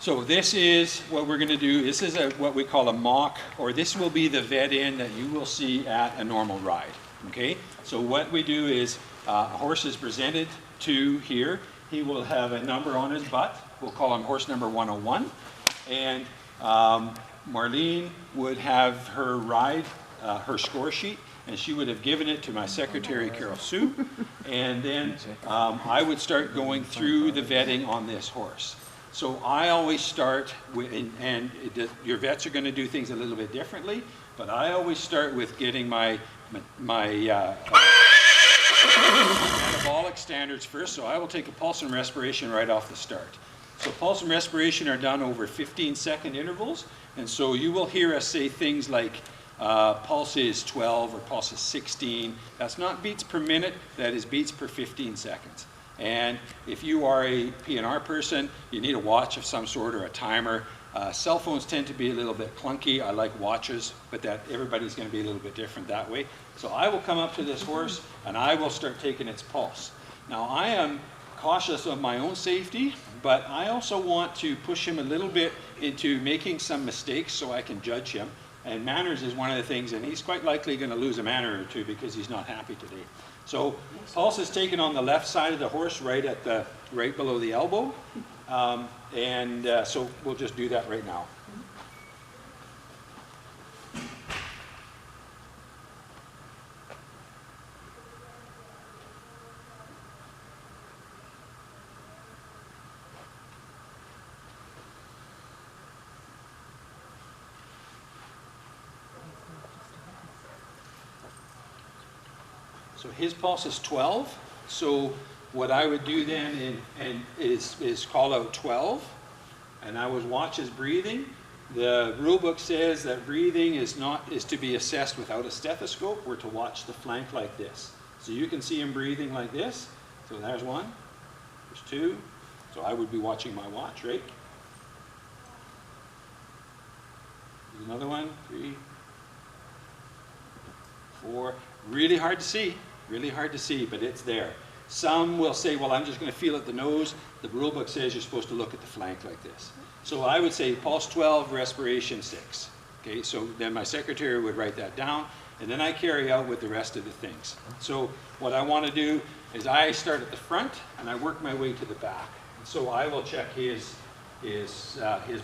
So this is what we're going to do. This is what we call a mock, or this will be the vet in that you will see at a normal ride. Okay? So what we do is a horse is presented to here. He will have a number on his butt. We'll call him horse number 101. And Marlene would have her ride, her score sheet, and she would have given it to my secretary, Carol Sue. And then I would start going through the vetting on this horse. So I always start with, your vets are going to do things a little bit differently, but I always start with getting my metabolic standards first. So I will take a pulse and respiration right off the start. So pulse and respiration are done over 15-second intervals, and so you will hear us say things like pulse is 12 or pulse is 16. That's not beats per minute, that is beats per 15 seconds. And if you are a PNR person, you need a watch of some sort or a timer. Cell phones tend to be a little bit clunky. I like watches, but everybody's going to be a little bit different that way. So I will come up to this horse and I will start taking its pulse. Now I am cautious of my own safety, but I also want to push him a little bit into making some mistakes so I can judge him. And manners is one of the things, and he's quite likely going to lose a manner or two because he's not happy today. So pulse is taken on the left side of the horse, right below the elbow, so we'll just do that right now. So his pulse is 12. So what I would do then is call out 12, and I would watch his breathing. The rule book says that breathing is to be assessed without a stethoscope. We're to watch the flank like this. So you can see him breathing like this. So there's one, there's two. So I would be watching my watch, right? There's another one, 3, 4. Really hard to see. Really hard to see, but it's there. Some will say, well, I'm just going to feel at the nose. The rule book says you're supposed to look at the flank like this. So I would say pulse 12, respiration 6. Okay, so then my secretary would write that down, and then I carry out with the rest of the things. So what I want to do is I start at the front, and I work my way to the back. So I will check his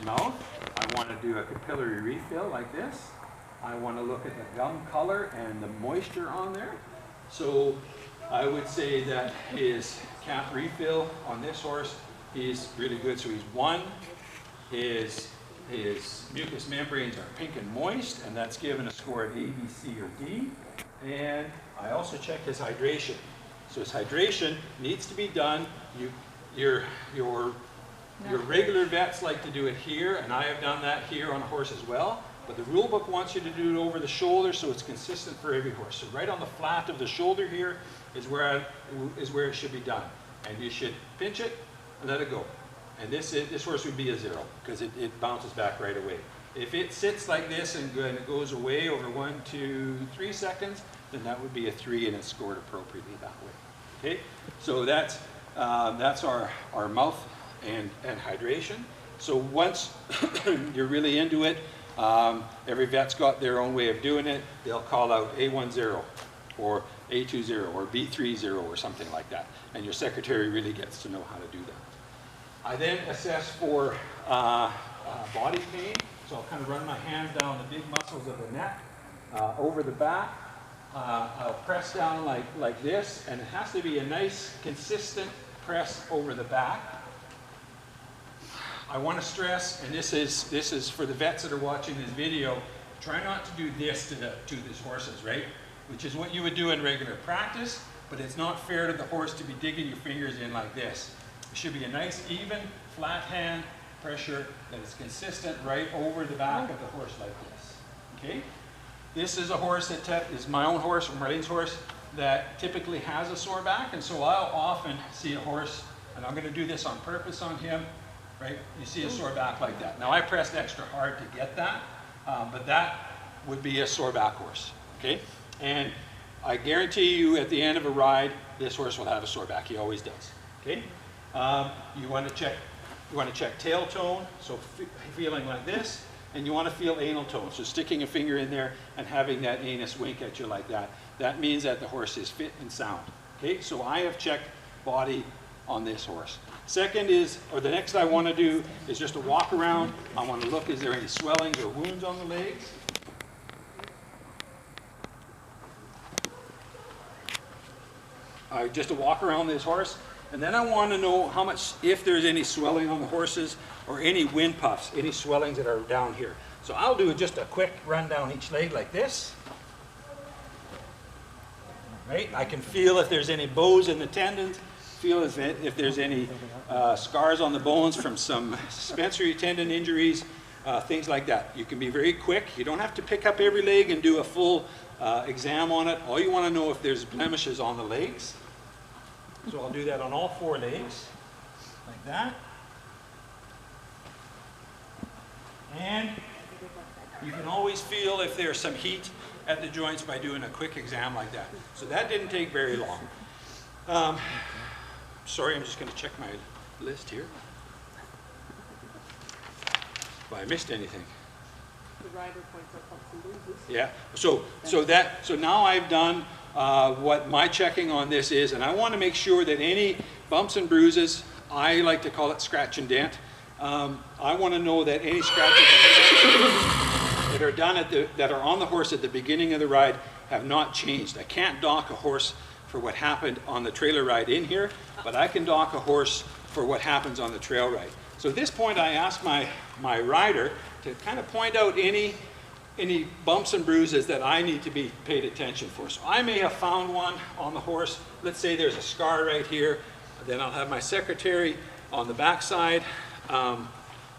mouth. I want to do a capillary refill like this. I want to look at the gum color and the moisture on there. So I would say that his cap refill on this horse is really good. So he's 1. His mucous membranes are pink and moist, and that's given a score of A, B, C, or D. And I also check his hydration. So his hydration needs to be done. Your regular vets like to do it here, and I have done that here on a horse as well. But the rule book wants you to do it over the shoulder so it's consistent for every horse. So right on the flat of the shoulder here is where it should be done. And you should pinch it and let it go. And this horse would be a 0 because it bounces back right away. If it sits like this and it goes away over 1, 2, 3 seconds, then that would be a 3 and it's scored appropriately that way. Okay? So that's our mouth and hydration. So once you're really into it, every vet's got their own way of doing it. They'll call out A10 or A20 or B30 or something like that. And your secretary really gets to know how to do that. I then assess for body pain. So I'll kind of run my hands down the big muscles of the neck, over the back. I'll press down like this, and it has to be a nice, consistent press over the back. I want to stress, and this is for the vets that are watching this video, try not to do this to these horses, right? Which is what you would do in regular practice, but it's not fair to the horse to be digging your fingers in like this. It should be a nice, even, flat hand pressure that is consistent right over the back of the horse like this. Okay? This is a horse that is my own horse, or Marlene's horse, that typically has a sore back, and so I'll often see a horse, and I'm going to do this on purpose on him. Right? You see a sore back like that. Now I pressed extra hard to get that, but that would be a sore back horse. Okay? And I guarantee you at the end of a ride, this horse will have a sore back. He always does. Okay? You want to check You want to check tail tone, so feeling like this, and you want to feel anal tone, so sticking a finger in there and having that anus wink at you like that. That means that the horse is fit and sound. Okay, so I have checked body on this horse. Second is, or the next I want to do is just a walk around. I want to look, is there any swellings or wounds on the legs? Just a walk around this horse. And then I want to know how much, if there's any swelling on the horses or any wind puffs, any swellings that are down here. So I'll do just a quick run down each leg like this. Right? I can feel if there's any bows in the tendons, feel if there's any scars on the bones from some suspensory tendon injuries, things like that. You can be very quick. You don't have to pick up every leg and do a full exam on it. All you want to know if there's blemishes on the legs. So I'll do that on all 4 legs, like that. And you can always feel if there's some heat at the joints by doing a quick exam like that. So that didn't take very long. Sorry, I'm just going to check my list here. If I missed anything. The rider points out bumps and bruises. Yeah. So now I've done what my checking on this is, and I want to make sure that any bumps and bruises, I like to call it scratch and dent. I want to know that any scratches that are done that are on the horse at the beginning of the ride have not changed. I can't dock a horse for what happened on the trailer ride in here, but I can dock a horse for what happens on the trail ride. So at this point, I ask my rider to kind of point out any bumps and bruises that I need to be paid attention for. So I may have found one on the horse. Let's say there's a scar right here. Then I'll have my secretary on the backside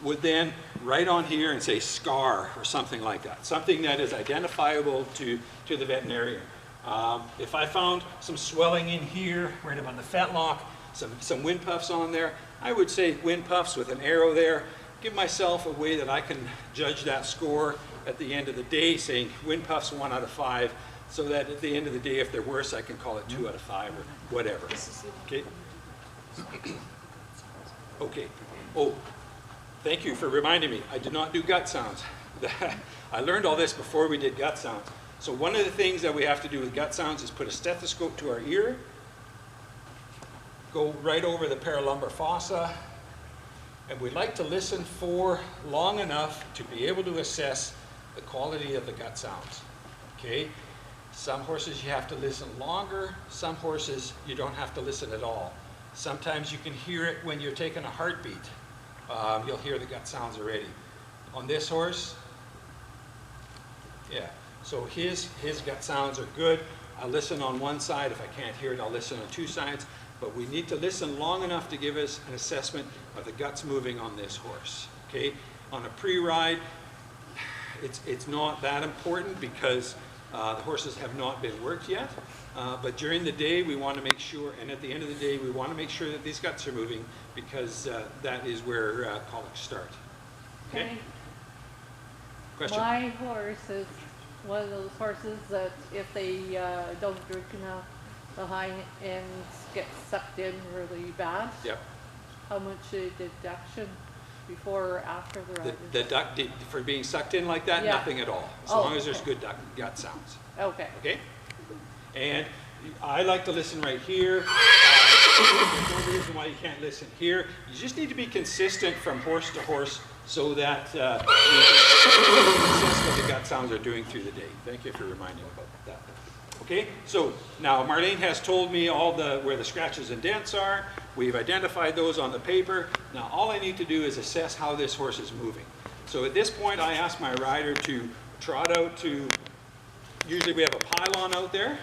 would then write on here and say scar or something like that. Something that is identifiable to the veterinarian. If I found some swelling in here, right about the fetlock, some wind puffs on there, I would say wind puffs with an arrow there. Give myself a way that I can judge that score at the end of the day, saying wind puffs 1 out of 5, so that at the end of the day, if they're worse, I can call it 2 out of 5 or whatever. Okay. Okay. Oh, thank you for reminding me. I did not do gut sounds. I learned all this before we did gut sounds. So one of the things that we have to do with gut sounds is put a stethoscope to our ear, go right over the paralumbar fossa, and we'd like to listen for long enough to be able to assess the quality of the gut sounds. Okay? Some horses you have to listen longer, some horses you don't have to listen at all. Sometimes you can hear it when you're taking a heartbeat. You'll hear the gut sounds already. On this horse, yeah. So his gut sounds are good. I'll listen on one side. If I can't hear it, I'll listen on 2 sides. But we need to listen long enough to give us an assessment of the guts moving on this horse. Okay? On a pre-ride, it's not that important because the horses have not been worked yet. But during the day, we want to make sure, and at the end of the day, we want to make sure that these guts are moving because that is where colics start. Okay? Question? My horse is one of those horses that if they don't drink enough, the hind ends get sucked in really bad. Yep. How much deduction before or after the ride? The duct for being sucked in like that, Yeah. nothing at all. As long as there's good gut sounds. Okay. Okay? And I like to listen right here. There's no reason why you can't listen here. You just need to be consistent from horse to horse so that you can assess what the gut sounds are doing through the day. Thank you for reminding me about that. Okay, so now Marlene has told me all where the scratches and dents are. We've identified those on the paper. Now all I need to do is assess how this horse is moving. So at this point I ask my rider to trot out to, usually we have a pylon out there.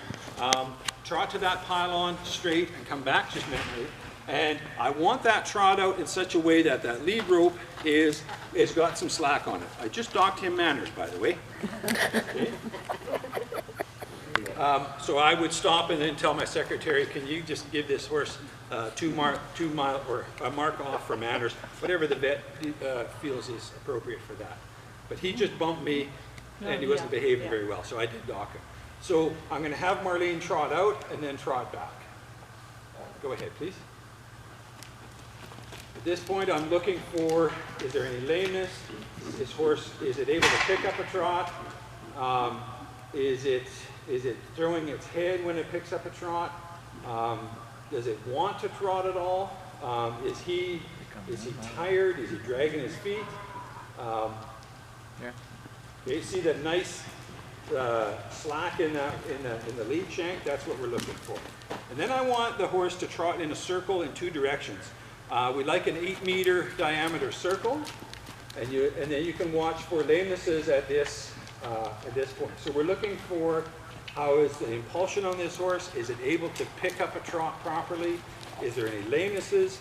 Trot to that pylon straight and come back just gently. And I want that trot out in such a way that that lead rope is got some slack on it. I just docked him manners, by the way. Okay. So I would stop and then tell my secretary, can you just give this horse a mark off for manners, whatever the vet feels is appropriate for that. But he just bumped me and he wasn't behaving very well, so I did dock him. So I'm going to have Marlene trot out and then trot back. Go ahead, please. At this point, I'm looking for, is there any lameness? This horse, is it able to pick up a trot? Is it throwing its head when it picks up a trot? Does it want to trot at all? Is he tired? Is he dragging his feet? Okay, see that nice slack in the lead shank? That's what we're looking for. And then I want the horse to trot in a circle in two directions. We like an 8-meter diameter circle, and then you can watch for lamenesses at this point. So we're looking for how is the impulsion on this horse? Is it able to pick up a trot properly? Is there any lamenesses?